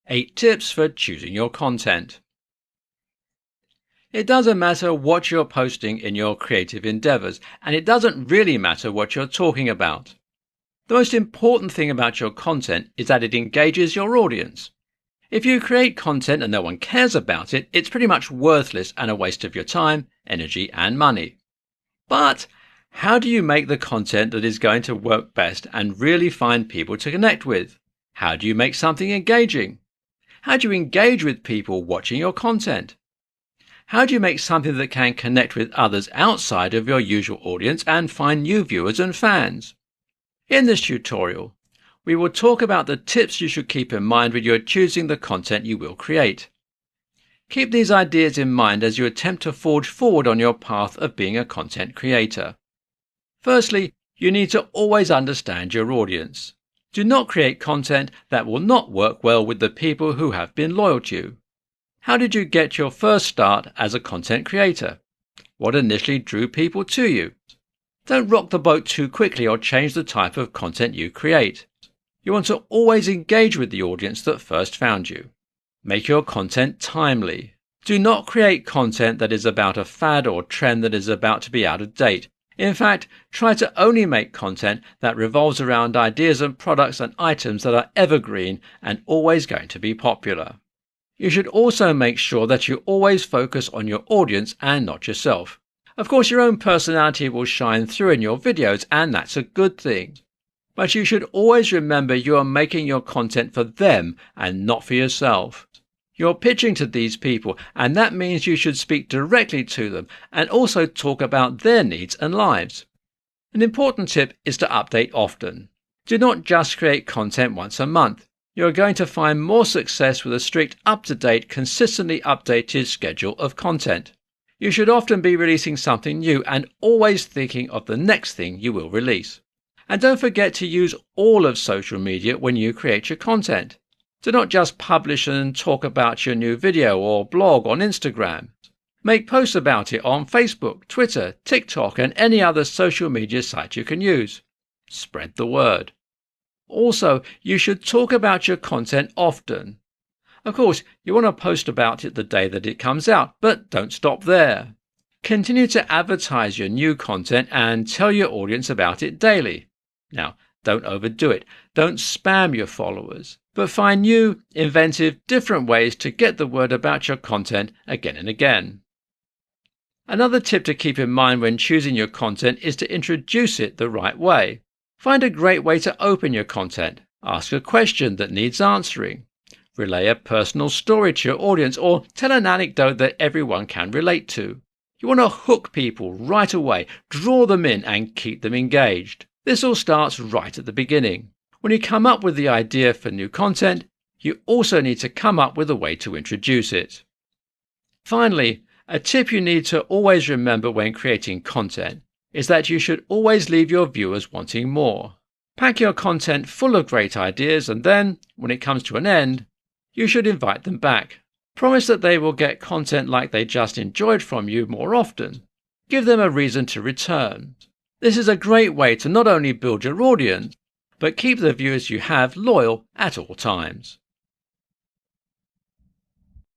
8 tips for choosing your content. It doesn't matter what you're posting in your creative endeavors, and it doesn't really matter what you're talking about. The most important thing about your content is that it engages your audience. If you create content and no one cares about it, it's pretty much worthless and a waste of your time, energy, and money. But how do you make the content that is going to work best and really find people to connect with? How do you make something engaging? How do you engage with people watching your content? How do you make something that can connect with others outside of your usual audience and find new viewers and fans? In this tutorial, we will talk about the tips you should keep in mind when you're choosing the content you will create. Keep these ideas in mind as you attempt to forge forward on your path of being a content creator. Firstly, you need to always understand your audience. Do not create content that will not work well with the people who have been loyal to you. How did you get your first start as a content creator? What initially drew people to you? Don't rock the boat too quickly or change the type of content you create. You want to always engage with the audience that first found you. Make your content timely. Do not create content that is about a fad or trend that is about to be out of date. In fact, try to only make content that revolves around ideas and products and items that are evergreen and always going to be popular. You should also make sure that you always focus on your audience and not yourself. Of course, your own personality will shine through in your videos, and that's a good thing. But you should always remember you are making your content for them and not for yourself. You're pitching to these people, and that means you should speak directly to them and also talk about their needs and lives. An important tip is to update often. Do not just create content once a month. You're going to find more success with a strict, up-to-date, consistently updated schedule of content. You should often be releasing something new and always thinking of the next thing you will release. And don't forget to use all of social media when you create your content. Do not just publish and talk about your new video or blog on Instagram. Make posts about it on Facebook, Twitter, TikTok, and any other social media site you can use. Spread the word. Also, you should talk about your content often. Of course, you want to post about it the day that it comes out, but don't stop there. Continue to advertise your new content and tell your audience about it daily. Now, don't overdo it. Don't spam your followers, but find new, inventive, different ways to get the word about your content again and again. Another tip to keep in mind when choosing your content is to introduce it the right way. Find a great way to open your content. Ask a question that needs answering. Relay a personal story to your audience or tell an anecdote that everyone can relate to. You want to hook people right away, draw them in and keep them engaged. This all starts right at the beginning. When you come up with the idea for new content, you also need to come up with a way to introduce it. Finally, a tip you need to always remember when creating content is that you should always leave your viewers wanting more. Pack your content full of great ideas and then, when it comes to an end, you should invite them back. Promise that they will get content like they just enjoyed from you more often. Give them a reason to return. This is a great way to not only build your audience, but keep the viewers you have loyal at all times.